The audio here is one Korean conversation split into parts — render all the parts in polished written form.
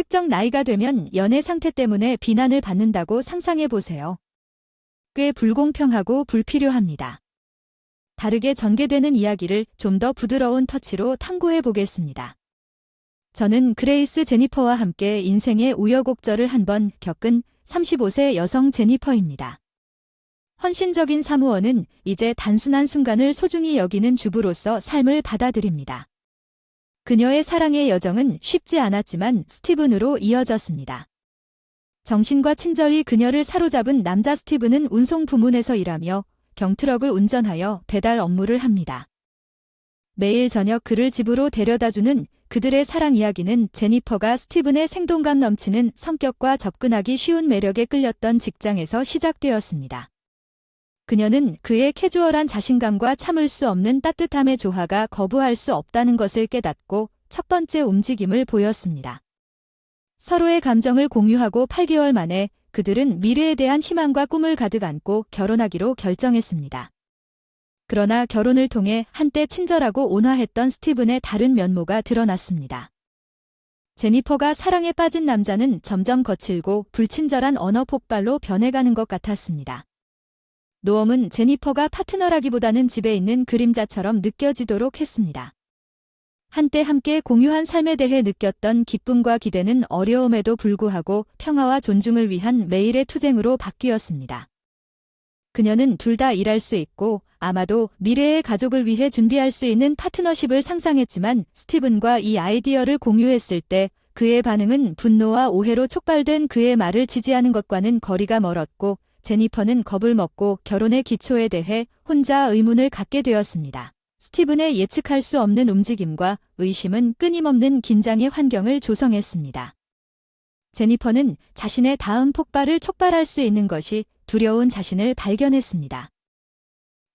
특정 나이가 되면 연애 상태 때문에 비난을 받는다고 상상해 보세요. 꽤 불공평하고 불필요합니다. 다르게 전개되는 이야기를 좀 더 부드러운 터치로 탐구해 보겠습니다. 저는 그레이스 제니퍼와 함께 인생의 우여곡절을 한번 겪은 35세 여성 제니퍼입니다. 헌신적인 사무원은 이제 단순한 순간을 소중히 여기는 주부로서 삶을 받아들입니다. 그녀의 사랑의 여정은 쉽지 않았지만 스티븐으로 이어졌습니다. 정신과 친절히 그녀를 사로잡은 남자 스티븐은 운송 부문에서 일하며 경트럭을 운전하여 배달 업무를 합니다. 매일 저녁 그를 집으로 데려다주는 그들의 사랑 이야기는 제니퍼가 스티븐의 생동감 넘치는 성격과 접근하기 쉬운 매력에 끌렸던 직장에서 시작되었습니다. 그녀는 그의 캐주얼한 자신감과 참을 수 없는 따뜻함의 조화가 거부할 수 없다는 것을 깨닫고 첫 번째 움직임을 보였습니다. 서로의 감정을 공유하고 8개월 만에 그들은 미래에 대한 희망과 꿈을 가득 안고 결혼하기로 결정했습니다. 그러나 결혼을 통해 한때 친절하고 온화했던 스티븐의 다른 면모가 드러났습니다. 제니퍼가 사랑에 빠진 남자는 점점 거칠고 불친절한 언어 폭발로 변해가는 것 같았습니다. 노엄은 제니퍼가 파트너라기보다는 집에 있는 그림자처럼 느껴지도록 했습니다. 한때 함께 공유한 삶에 대해 느꼈던 기쁨과 기대는 어려움에도 불구하고 평화와 존중을 위한 매일의 투쟁으로 바뀌었습니다. 그녀는 둘 다 일할 수 있고 아마도 미래의 가족을 위해 준비할 수 있는 파트너십을 상상했지만 스티븐과 이 아이디어를 공유했을 때 그의 반응은 분노와 오해로 촉발된 그의 말을 지지하는 것과는 거리가 멀었고 제니퍼는 겁을 먹고 결혼의 기초에 대해 혼자 의문을 갖게 되었습니다. 스티븐의 예측할 수 없는 움직임과 의심은 끊임없는 긴장의 환경을 조성했습니다. 제니퍼는 자신의 다음 폭발을 촉발할 수 있는 것이 두려운 자신을 발견했습니다.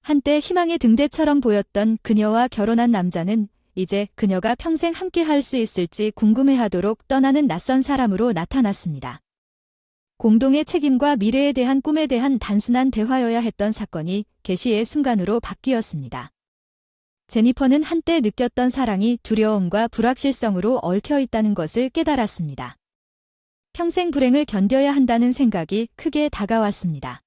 한때 희망의 등대처럼 보였던 그녀와 결혼한 남자는 이제 그녀가 평생 함께 할 수 있을지 궁금해하도록 떠나는 낯선 사람으로 나타났습니다. 공동의 책임과 미래에 대한 꿈에 대한 단순한 대화여야 했던 사건이 계시의 순간으로 바뀌었습니다. 제니퍼는 한때 느꼈던 사랑이 두려움과 불확실성으로 얽혀 있다는 것을 깨달았습니다. 평생 불행을 견뎌야 한다는 생각이 크게 다가왔습니다.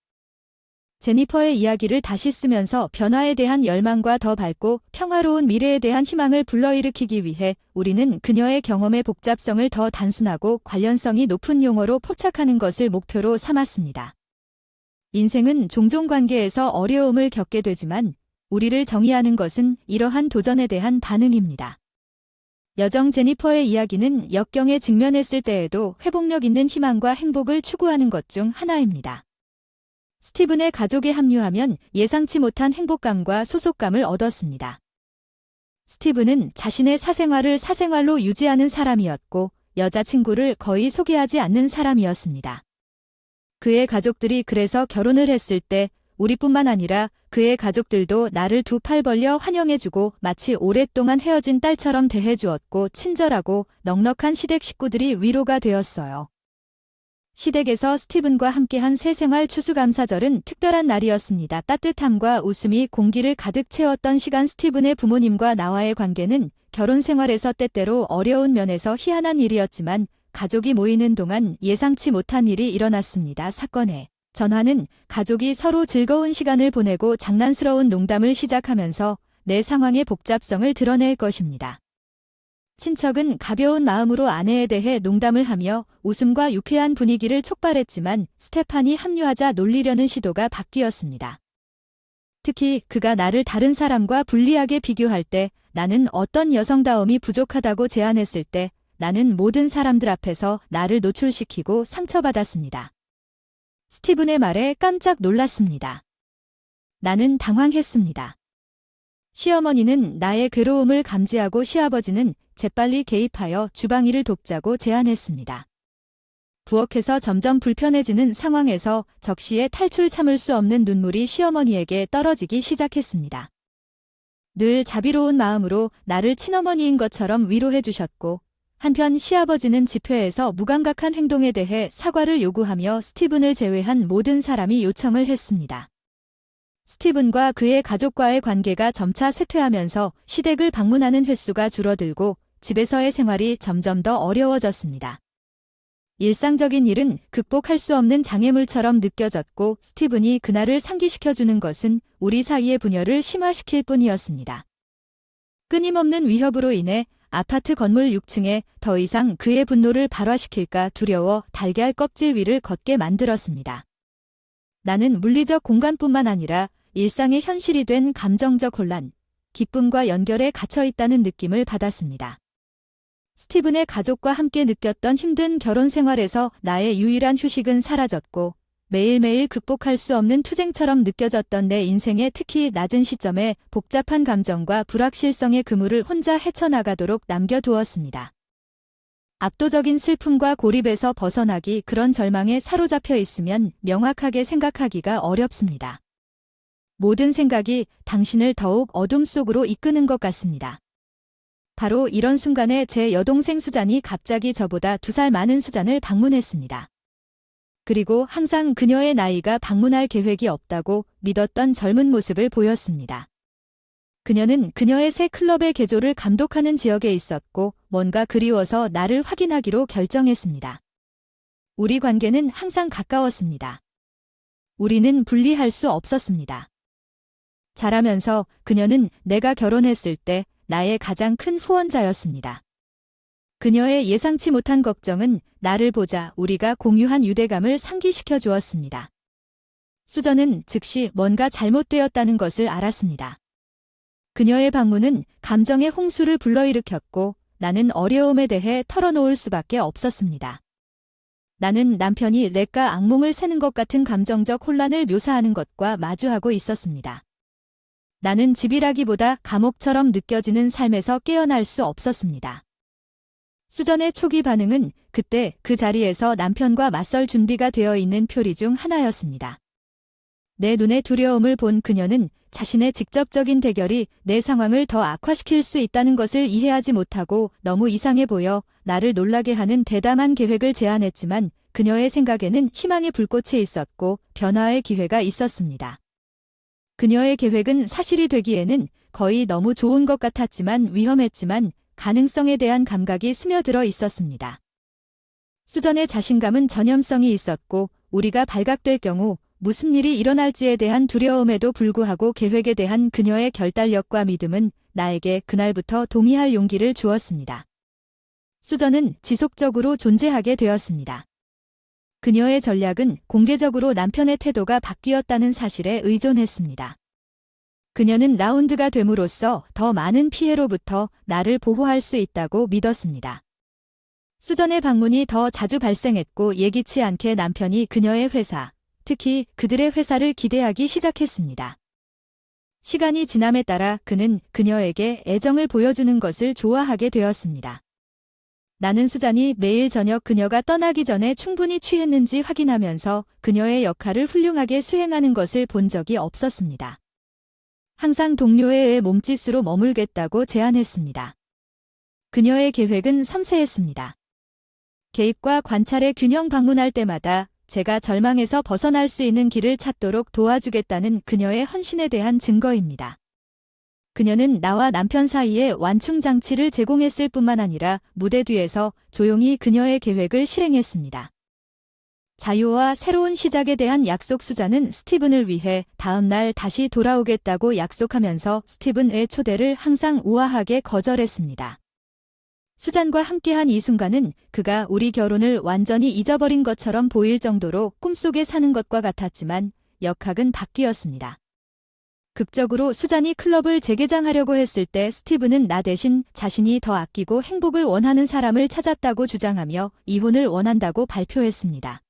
제니퍼의 이야기를 다시 쓰면서 변화에 대한 열망과 더 밝고 평화로운 미래에 대한 희망을 불러일으키기 위해 우리는 그녀의 경험의 복잡성을 더 단순하고 관련성이 높은 용어로 포착하는 것을 목표로 삼았습니다. 인생은 종종 관계에서 어려움을 겪게 되지만 우리를 정의하는 것은 이러한 도전에 대한 반응입니다. 여정 제니퍼의 이야기는 역경에 직면했을 때에도 회복력 있는 희망과 행복을 추구하는 것 중 하나입니다. 스티븐의 가족에 합류하면 예상치 못한 행복감과 소속감을 얻었습니다. 스티븐은 자신의 사생활을 사생활로 유지하는 사람이었고 여자친구를 거의 소개하지 않는 사람이었습니다. 그의 가족들이 그래서 결혼을 했을 때 우리뿐만 아니라 그의 가족들도 나를 두 팔 벌려 환영해주고 마치 오랫동안 헤어진 딸처럼 대해주었고 친절하고 넉넉한 시댁 식구들이 위로가 되었어요. 시댁에서 스티븐과 함께한 새 생활 추수감사절은 특별한 날이었습니다. 따뜻함과 웃음이 공기를 가득 채웠던 시간 스티븐의 부모님과 나와의 관계는 결혼 생활에서 때때로 어려운 면에서 희한한 일이었지만 가족이 모이는 동안 예상치 못한 일이 일어났습니다. 사건의 전화는 가족이 서로 즐거운 시간을 보내고 장난스러운 농담을 시작하면서 내 상황의 복잡성을 드러낼 것입니다. 친척은 가벼운 마음으로 아내에 대해 농담을 하며 웃음과 유쾌한 분위기를 촉발했지만 스테판이 합류하자 놀리려는 시도가 바뀌었습니다. 특히 그가 나를 다른 사람과 불리하게 비교할 때 나는 어떤 여성다움이 부족하다고 제안했을 때 나는 모든 사람들 앞에서 나를 노출시키고 상처받았습니다. 스티븐의 말에 깜짝 놀랐습니다. 나는 당황했습니다. 시어머니는 나의 괴로움을 감지하고 시아버지는 재빨리 개입하여 주방일을 돕자고 제안했습니다. 부엌에서 점점 불편해지는 상황에서 적시에 탈출 참을 수 없는 눈물이 시어머니에게 떨어지기 시작했습니다. 늘 자비로운 마음으로 나를 친어머니인 것처럼 위로해 주셨고 한편 시아버지는 집회에서 무감각한 행동에 대해 사과를 요구하며 스티븐을 제외한 모든 사람이 요청을 했습니다. 스티븐과 그의 가족과의 관계가 점차 쇠퇴하면서 시댁을 방문하는 횟수가 줄어들고 집에서의 생활이 점점 더 어려워졌습니다. 일상적인 일은 극복할 수 없는 장애물처럼 느껴졌고 스티븐이 그날을 상기시켜주는 것은 우리 사이의 분열을 심화시킬 뿐이었습니다. 끊임없는 위협으로 인해 아파트 건물 6층에 더 이상 그의 분노를 발화시킬까 두려워 달걀 껍질 위를 걷게 만들었습니다. 나는 물리적 공간뿐만 아니라 일상의 현실이 된 감정적 혼란, 기쁨과 연결에 갇혀 있다는 느낌을 받았습니다. 스티븐의 가족과 함께 느꼈던 힘든 결혼 생활에서 나의 유일한 휴식은 사라졌고 매일매일 극복할 수 없는 투쟁처럼 느껴졌던 내 인생의 특히 낮은 시점에 복잡한 감정과 불확실성의 그물을 혼자 헤쳐나가도록 남겨두었습니다. 압도적인 슬픔과 고립에서 벗어나기 그런 절망에 사로잡혀 있으면 명확하게 생각하기가 어렵습니다. 모든 생각이 당신을 더욱 어둠 속으로 이끄는 것 같습니다. 바로 이런 순간에 제 여동생 수잔이 갑자기 저보다 2살 많은 수잔을 방문했습니다. 그리고 항상 그녀의 나이가 방문할 계획이 없다고 믿었던 젊은 모습을 보였습니다. 그녀는 그녀의 새 클럽의 개조를 감독하는 지역에 있었고 뭔가 그리워서 나를 확인하기로 결정했습니다. 우리 관계는 항상 가까웠습니다. 우리는 분리할 수 없었습니다. 자라면서 그녀는 내가 결혼했을 때 나의 가장 큰 후원자였습니다. 그녀의 예상치 못한 걱정은 나를 보자 우리가 공유한 유대감을 상기시켜 주었습니다. 수전은 즉시 뭔가 잘못되었다는 것을 알았습니다. 그녀의 방문은 감정의 홍수를 불러일으켰고 나는 어려움에 대해 털어놓을 수밖에 없었습니다. 나는 남편이 렉과 악몽을 새는 것 같은 감정적 혼란을 묘사하는 것과 마주하고 있었습니다. 나는 집이라기보다 감옥처럼 느껴지는 삶에서 깨어날 수 없었습니다. 수전의 초기 반응은 그때 그 자리에서 남편과 맞설 준비가 되어 있는 표리 중 하나였습니다. 내 눈에 두려움을 본 그녀는 자신의 직접적인 대결이 내 상황을 더 악화시킬 수 있다는 것을 이해하지 못하고 너무 이상해 보여 나를 놀라게 하는 대담한 계획을 제안했지만 그녀의 생각에는 희망의 불꽃이 있었고 변화의 기회가 있었습니다. 그녀의 계획은 사실이 되기에는 거의 너무 좋은 것 같았지만 위험했지만 가능성에 대한 감각이 스며들어 있었습니다. 수전의 자신감은 전염성이 있었고 우리가 발각될 경우 무슨 일이 일어날지에 대한 두려움에도 불구하고 계획에 대한 그녀의 결단력과 믿음은 나에게 그날부터 동의할 용기를 주었습니다. 수전은 지속적으로 존재하게 되었습니다. 그녀의 전략은 공개적으로 남편의 태도가 바뀌었다는 사실에 의존했습니다. 그녀는 라운드가 됨으로써 더 많은 피해로부터 나를 보호할 수 있다고 믿었습니다. 수전의 방문이 더 자주 발생했고 예기치 않게 남편이 그녀의 회사, 특히 그들의 회사를 기대하기 시작했습니다. 시간이 지남에 따라 그는 그녀에게 애정을 보여주는 것을 좋아하게 되었습니다. 나는 수잔이 매일 저녁 그녀가 떠나기 전에 충분히 취했는지 확인하면서 그녀의 역할을 훌륭하게 수행하는 것을 본 적이 없었습니다. 항상 동료에 의해 몸짓으로 머물겠다고 제안했습니다. 그녀의 계획은 섬세했습니다. 개입과 관찰의 균형 방문할 때마다 제가 절망에서 벗어날 수 있는 길을 찾도록 도와주겠다는 그녀의 헌신에 대한 증거입니다. 그녀는 나와 남편 사이에 완충장치를 제공했을 뿐만 아니라 무대 뒤에서 조용히 그녀의 계획을 실행했습니다. 자유와 새로운 시작에 대한 약속 수잔은 스티븐을 위해 다음 날 다시 돌아오겠다고 약속하면서 스티븐의 초대를 항상 우아하게 거절했습니다. 수잔과 함께한 이 순간은 그가 우리 결혼을 완전히 잊어버린 것처럼 보일 정도로 꿈속에 사는 것과 같았지만 역학은 바뀌었습니다. 극적으로 수잔이 클럽을 재개장하려고 했을 때 스티븐은 나 대신 자신이 더 아끼고 행복을 원하는 사람을 찾았다고 주장하며 이혼을 원한다고 발표했습니다.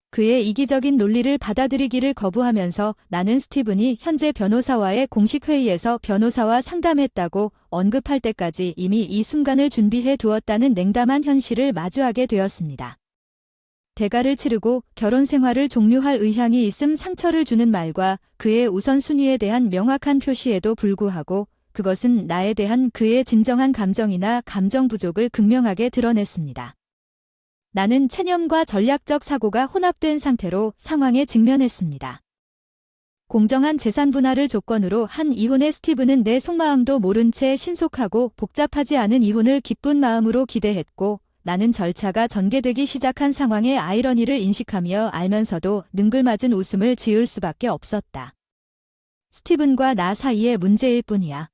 그의 이기적인 논리를 받아들이기를 거부하면서 나는 스티븐이 현재 변호사와의 공식 회의에서 변호사와 상담했다고 언급할 때까지 이미 이 순간을 준비해 두었다는 냉담한 현실을 마주하게 되었습니다. 대가를 치르고 결혼 생활을 종료할 의향이 있음 상처를 주는 말과 그의 우선순위에 대한 명확한 표시에도 불구하고 그것은 나에 대한 그의 진정한 감정이나 감정 부족을 극명하게 드러냈습니다. 나는 체념과 전략적 사고가 혼합된 상태로 상황에 직면했습니다. 공정한 재산 분할을 조건으로 한 이혼의 스티븐은 내 속마음도 모른 채 신속하고 복잡하지 않은 이혼을 기쁜 마음으로 기대했고 나는 절차가 전개되기 시작한 상황의 아이러니를 인식하며 알면서도 능글맞은 웃음을 지을 수밖에 없었다. 스티븐과 나 사이의 문제일 뿐이야.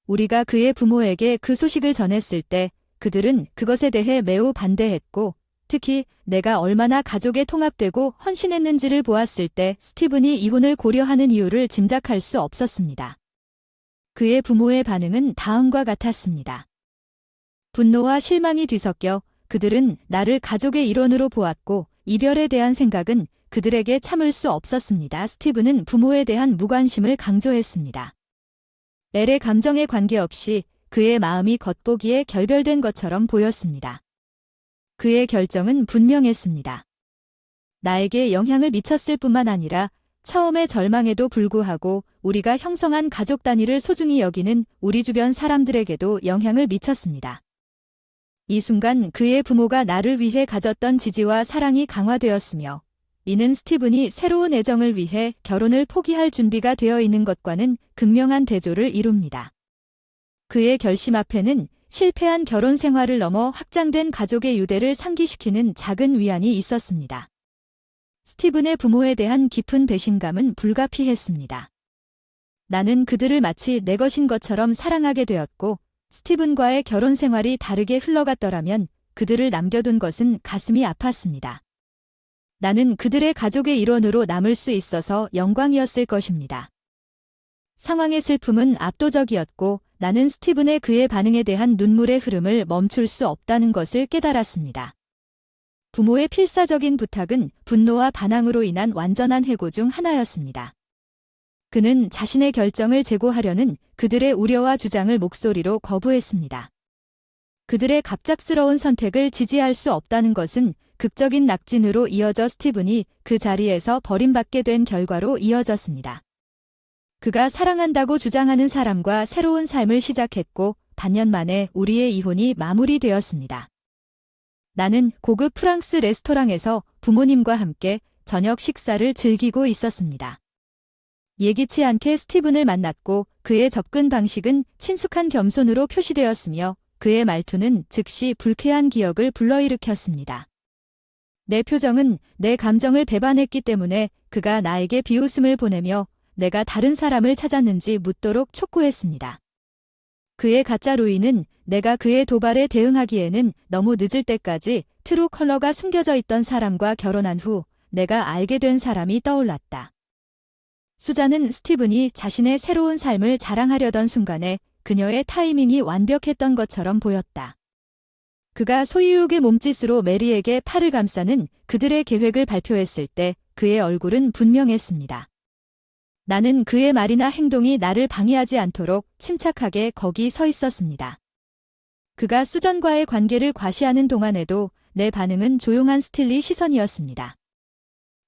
우리가 그의 부모에게 그 소식을 전했을 때 그들은 그것에 대해 매우 반대했고, 특히 내가 얼마나 가족에 통합되고 헌신했는지를 보았을 때 스티븐이 이혼을 고려하는 이유를 짐작할 수 없었습니다. 그의 부모의 반응은 다음과 같았습니다. 분노와 실망이 뒤섞여 그들은 나를 가족의 일원으로 보았고, 이별에 대한 생각은 그들에게 참을 수 없었습니다. 스티븐은 부모에 대한 무관심을 강조했습니다. 엘의 감정에 관계없이 그의 마음이 겉보기에 결별된 것처럼 보였습니다. 그의 결정은 분명했습니다. 나에게 영향을 미쳤을 뿐만 아니라 처음의 절망에도 불구하고 우리가 형성한 가족 단위를 소중히 여기는 우리 주변 사람들에게도 영향을 미쳤습니다. 이 순간 그의 부모가 나를 위해 가졌던 지지와 사랑이 강화되었으며, 이는 스티븐이 새로운 애정을 위해 결혼을 포기할 준비가 되어 있는 것과는 극명한 대조를 이룹니다. 그의 결심 앞에는 실패한 결혼 생활을 넘어 확장된 가족의 유대를 상기시키는 작은 위안이 있었습니다. 스티븐의 부모에 대한 깊은 배신감은 불가피했습니다. 나는 그들을 마치 내 것인 것처럼 사랑하게 되었고, 스티븐과의 결혼 생활이 다르게 흘러갔더라면 그들을 남겨둔 것은 가슴이 아팠습니다. 나는 그들의 가족의 일원으로 남을 수 있어서 영광이었을 것입니다. 상황의 슬픔은 압도적이었고 나는 스티븐의 그의 반응에 대한 눈물의 흐름을 멈출 수 없다는 것을 깨달았습니다. 부모의 필사적인 부탁은 분노와 반항으로 인한 완전한 해고 중 하나였습니다. 그는 자신의 결정을 제고하려는 그들의 우려와 주장을 목소리로 거부했습니다. 그들의 갑작스러운 선택을 지지할 수 없다는 것은 극적인 낙진으로 이어져 스티븐이 그 자리에서 버림받게 된 결과로 이어졌습니다. 그가 사랑한다고 주장하는 사람과 새로운 삶을 시작했고 반년 만에 우리의 이혼이 마무리되었습니다. 나는 고급 프랑스 레스토랑에서 부모님과 함께 저녁 식사를 즐기고 있었습니다. 예기치 않게 스티븐을 만났고 그의 접근 방식은 친숙한 겸손으로 표시되었으며 그의 말투는 즉시 불쾌한 기억을 불러일으켰습니다. 내 표정은 내 감정을 배반했기 때문에 그가 나에게 비웃음을 보내며 내가 다른 사람을 찾았는지 묻도록 촉구했습니다. 그의 가짜 루이는 내가 그의 도발에 대응하기에는 너무 늦을 때까지 트루 컬러가 숨겨져 있던 사람과 결혼한 후 내가 알게 된 사람이 떠올랐다. 수잔은 스티븐이 자신의 새로운 삶을 자랑하려던 순간에 그녀의 타이밍이 완벽했던 것처럼 보였다. 그가 소유욕의 몸짓으로 메리에게 팔을 감싸는 그들의 계획을 발표했을 때 그의 얼굴은 분명했습니다. 나는 그의 말이나 행동이 나를 방해하지 않도록 침착하게 거기 서 있었습니다. 그가 수전과의 관계를 과시하는 동안에도 내 반응은 조용한 스틸리 시선이었습니다.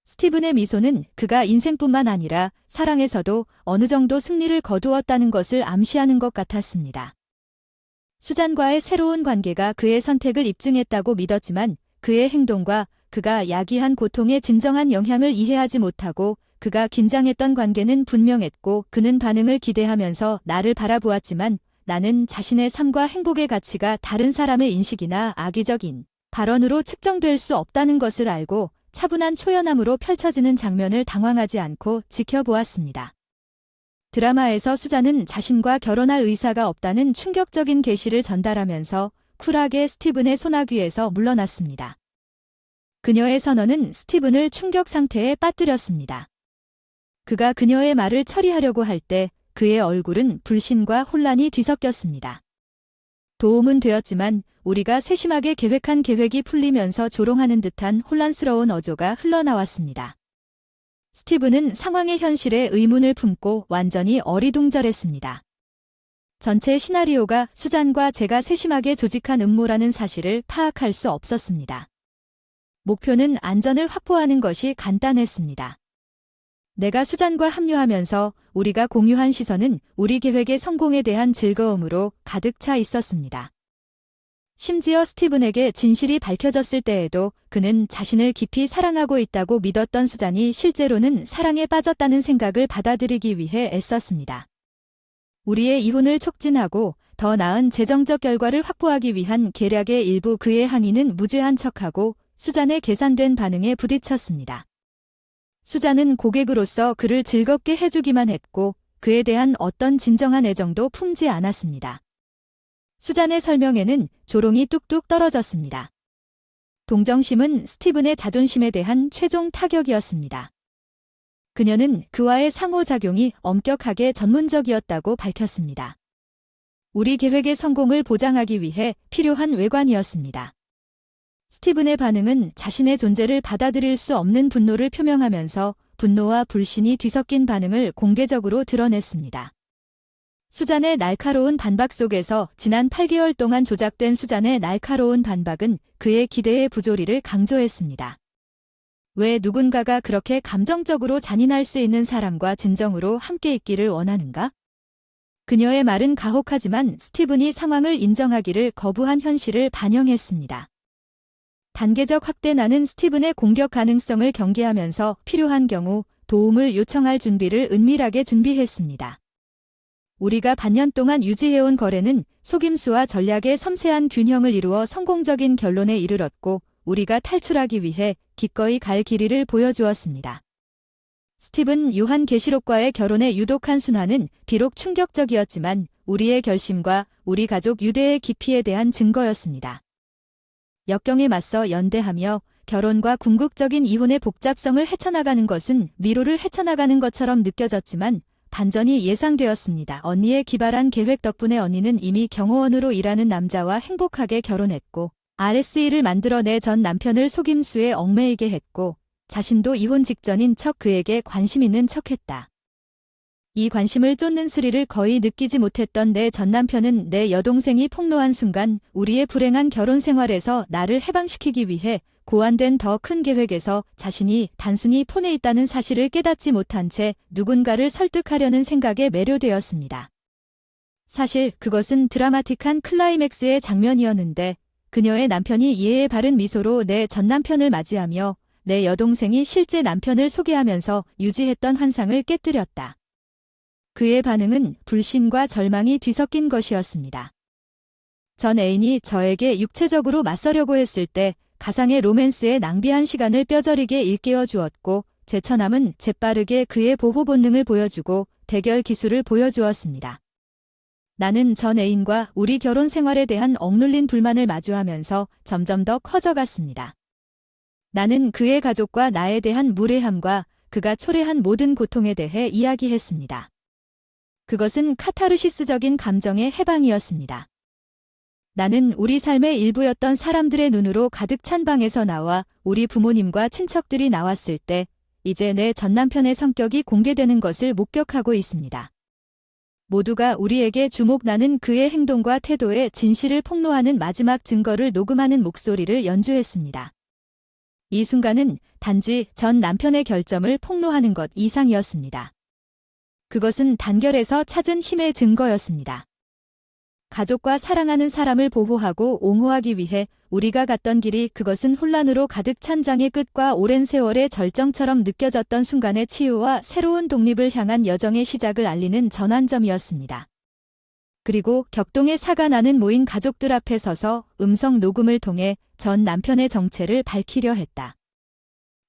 스티븐의 미소는 그가 인생뿐만 아니라 사랑에서도 어느 정도 승리를 거두었다는 것을 암시하는 것 같았습니다. 수잔과의 새로운 관계가 그의 선택을 입증했다고 믿었지만 그의 행동과 그가 야기한 고통의 진정한 영향을 이해하지 못하고 그가 긴장했던 관계는 분명했고 그는 반응을 기대하면서 나를 바라보았지만 나는 자신의 삶과 행복의 가치가 다른 사람의 인식이나 악의적인 발언으로 측정될 수 없다는 것을 알고 차분한 초연함으로 펼쳐지는 장면을 당황하지 않고 지켜보았습니다. 드라마에서 수잔은 자신과 결혼할 의사가 없다는 충격적인 계시를 전달하면서 쿨하게 스티븐의 소나귀에서 물러났습니다. 그녀의 선언은 스티븐을 충격 상태에 빠뜨렸습니다. 그가 그녀의 말을 처리하려고 할 때 그의 얼굴은 불신과 혼란이 뒤섞였습니다. 도움은 되었지만 우리가 세심하게 계획한 계획이 풀리면서 조롱하는 듯한 혼란스러운 어조가 흘러나왔습니다. 스티븐은 상황의 현실에 의문을 품고 완전히 어리둥절했습니다. 전체 시나리오가 수잔과 제가 세심하게 조직한 음모라는 사실을 파악할 수 없었습니다. 목표는 안전을 확보하는 것이 간단했습니다. 내가 수잔과 합류하면서 우리가 공유한 시선은 우리 계획의 성공에 대한 즐거움으로 가득 차 있었습니다. 심지어 스티븐에게 진실이 밝혀졌을 때에도 그는 자신을 깊이 사랑하고 있다고 믿었던 수잔이 실제로는 사랑에 빠졌다는 생각을 받아들이기 위해 애썼습니다. 우리의 이혼을 촉진하고 더 나은 재정적 결과를 확보하기 위한 계략의 일부 그의 항의는 무죄한 척하고 수잔의 계산된 반응에 부딪혔습니다. 수잔은 고객으로서 그를 즐겁게 해주기만 했고 그에 대한 어떤 진정한 애정도 품지 않았습니다. 수잔의 설명에는 조롱이 뚝뚝 떨어졌습니다. 동정심은 스티븐의 자존심에 대한 최종 타격이었습니다. 그녀는 그와의 상호작용이 엄격하게 전문적이었다고 밝혔습니다. 우리 계획의 성공을 보장하기 위해 필요한 외관이었습니다. 스티븐의 반응은 자신의 존재를 받아들일 수 없는 분노를 표명하면서 분노와 불신이 뒤섞인 반응을 공개적으로 드러냈습니다. 수잔의 날카로운 반박 속에서 지난 8개월 동안 조작된 수잔의 날카로운 반박은 그의 기대의 부조리를 강조했습니다. 왜 누군가가 그렇게 감정적으로 잔인할 수 있는 사람과 진정으로 함께 있기를 원하는가? 그녀의 말은 가혹하지만 스티븐이 상황을 인정하기를 거부한 현실을 반영했습니다. 단계적 확대나는 스티븐의 공격 가능성을 경계하면서 필요한 경우 도움을 요청할 준비를 은밀하게 준비했습니다. 우리가 반년 동안 유지해온 거래는 속임수와 전략의 섬세한 균형을 이루어 성공적인 결론에 이르렀고 우리가 탈출하기 위해 기꺼이 갈 길이를 보여주었습니다. 스티븐 요한 계시록과의 결혼의 유독한 순환은 비록 충격적이었지만 우리의 결심과 우리 가족 유대의 깊이에 대한 증거였습니다. 역경에 맞서 연대하며 결혼과 궁극적인 이혼의 복잡성을 헤쳐나가는 것은 미로를 헤쳐나가는 것처럼 느껴졌지만 반전이 예상되었습니다. 언니의 기발한 계획 덕분에 언니는 이미 경호원으로 일하는 남자와 행복하게 결혼했고 RSE를 만들어 내 전 남편을 속임수에 얽매이게 했고 자신도 이혼 직전인 척 그에게 관심 있는 척했다. 이 관심을 쫓는 스릴을 거의 느끼지 못했던 내 전 남편은 내 여동생이 폭로한 순간 우리의 불행한 결혼 생활에서 나를 해방시키기 위해 고안된 더 큰 계획에서 자신이 단순히 폰에 있다는 사실을 깨닫지 못한 채 누군가를 설득하려는 생각에 매료되었습니다. 사실 그것은 드라마틱한 클라이맥스의 장면이었는데 그녀의 남편이 이해의 바른 미소로 내 전 남편을 맞이하며 내 여동생이 실제 남편을 소개하면서 유지했던 환상을 깨뜨렸다. 그의 반응은 불신과 절망이 뒤섞인 것이었습니다. 전 애인이 저에게 육체적으로 맞서려고 했을 때 가상의 로맨스에 낭비한 시간을 뼈저리게 일깨워 주었고 제처남은 재빠르게 그의 보호 본능을 보여주고 대결 기술을 보여주었습니다. 나는 전 애인과 우리 결혼 생활에 대한 억눌린 불만을 마주하면서 점점 더 커져갔습니다. 나는 그의 가족과 나에 대한 무례함과 그가 초래한 모든 고통에 대해 이야기했습니다. 그것은 카타르시스적인 감정의 해방이었습니다. 나는 우리 삶의 일부였던 사람들의 눈으로 가득 찬 방에서 나와 우리 부모님과 친척들이 나왔을 때 이제 내 전 남편의 성격이 공개되는 것을 목격하고 있습니다. 모두가 우리에게 주목나는 그의 행동과 태도에 진실을 폭로하는 마지막 증거를 녹음하는 목소리를 연주했습니다. 이 순간은 단지 전 남편의 결점을 폭로하는 것 이상이었습니다. 그것은 단결에서 찾은 힘의 증거였습니다. 가족과 사랑하는 사람을 보호하고 옹호하기 위해 우리가 갔던 길이 그것은 혼란으로 가득 찬 장의 끝과 오랜 세월의 절정처럼 느껴졌던 순간의 치유와 새로운 독립을 향한 여정의 시작을 알리는 전환점이었습니다. 그리고 격동의 사가 나는 모인 가족들 앞에 서서 음성 녹음을 통해 전 남편의 정체를 밝히려 했다.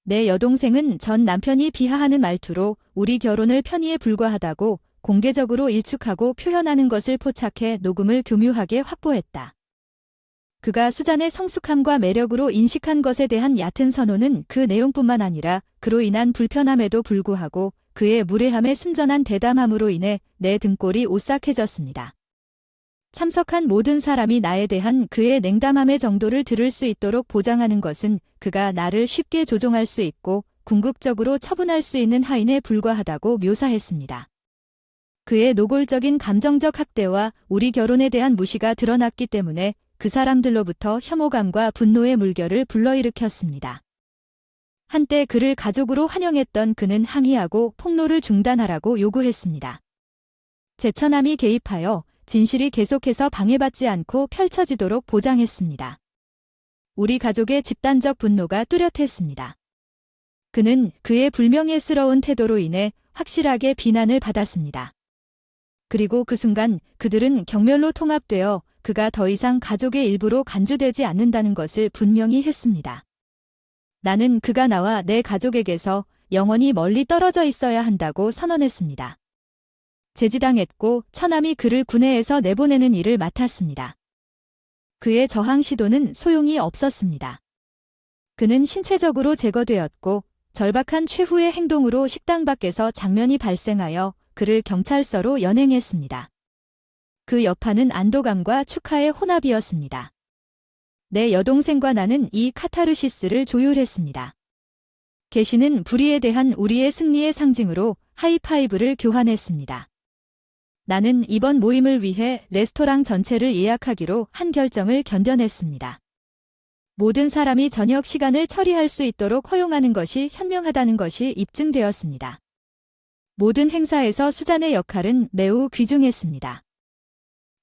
내 여동생은 전 남편이 비하하는 말투로 우리 결혼을 편의에 불과하다고 공개적으로 일축하고 표현하는 것을 포착해 녹음을 교묘하게 확보했다. 그가 수잔의 성숙함과 매력으로 인식한 것에 대한 얕은 선호는 그 내용뿐만 아니라 그로 인한 불편함에도 불구하고 그의 무례함에 순전한 대담함으로 인해 내 등골이 오싹해졌습니다. 참석한 모든 사람이 나에 대한 그의 냉담함의 정도를 들을 수 있도록 보장하는 것은 그가 나를 쉽게 조종할 수 있고 궁극적으로 처분할 수 있는 하인에 불과하다고 묘사했습니다. 그의 노골적인 감정적 학대와 우리 결혼에 대한 무시가 드러났기 때문에 그 사람들로부터 혐오감과 분노의 물결을 불러일으켰습니다. 한때 그를 가족으로 환영했던 그는 항의하고 폭로를 중단하라고 요구했습니다. 제처남이 개입하여 진실이 계속해서 방해받지 않고 펼쳐지도록 보장했습니다. 우리 가족의 집단적 분노가 뚜렷했습니다. 그는 그의 불명예스러운 태도로 인해 확실하게 비난을 받았습니다. 그리고 그 순간 그들은 경멸로 통합되어 그가 더 이상 가족의 일부로 간주되지 않는다는 것을 분명히 했습니다. 나는 그가 나와 내 가족에게서 영원히 멀리 떨어져 있어야 한다고 선언했습니다. 제지당했고 처남이 그를 군에에서 내보내는 일을 맡았습니다. 그의 저항 시도는 소용이 없었습니다. 그는 신체적으로 제거되었고 절박한 최후의 행동으로 식당 밖에서 장면이 발생하여 그를 경찰서로 연행했습니다. 그 여파는 안도감과 축하의 혼합이었습니다. 내 여동생과 나는 이 카타르시스를 조율했습니다. 계시는 불의에 대한 우리의 승리의 상징으로 하이파이브를 교환했습니다. 나는 이번 모임을 위해 레스토랑 전체를 예약하기로 한 결정을 견뎌냈습니다. 모든 사람이 저녁 시간을 처리할 수 있도록 허용하는 것이 현명하다는 것이 입증되었습니다. 모든 행사에서 수잔의 역할은 매우 귀중했습니다.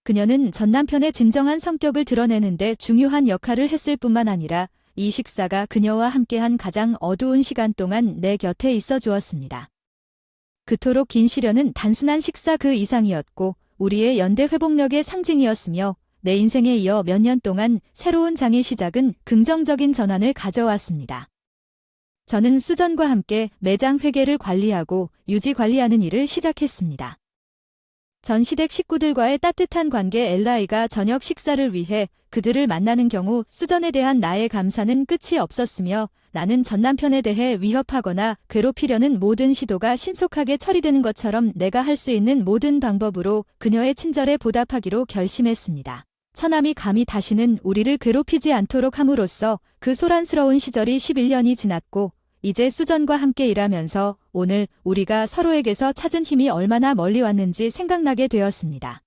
그녀는 전남편의 진정한 성격을 드러내는데 중요한 역할을 했을 뿐만 아니라 이 식사가 그녀와 함께한 가장 어두운 시간 동안 내 곁에 있어 주었습니다. 그토록 긴 시련은 단순한 식사 그 이상이었고 우리의 연대 회복력의 상징이었으며 내 인생에 이어 몇 년 동안 새로운 장의 시작은 긍정적인 전환을 가져왔습니다. 저는 수전과 함께 매장 회계를 관리하고 유지 관리하는 일을 시작했습니다. 전 시댁 식구들과의 따뜻한 관계 엘라이가 저녁 식사를 위해 그들을 만나는 경우 수전에 대한 나의 감사는 끝이 없었으며 나는 전 남편에 대해 위협하거나 괴롭히려는 모든 시도가 신속하게 처리되는 것처럼 내가 할 수 있는 모든 방법으로 그녀의 친절에 보답하기로 결심했습니다. 처남이 감히 다시는 우리를 괴롭히지 않도록 함으로써 그 소란스러운 시절이 11년이 지났고 이제 수전과 함께 일하면서 오늘 우리가 서로에게서 찾은 힘이 얼마나 멀리 왔는지 생각나게 되었습니다.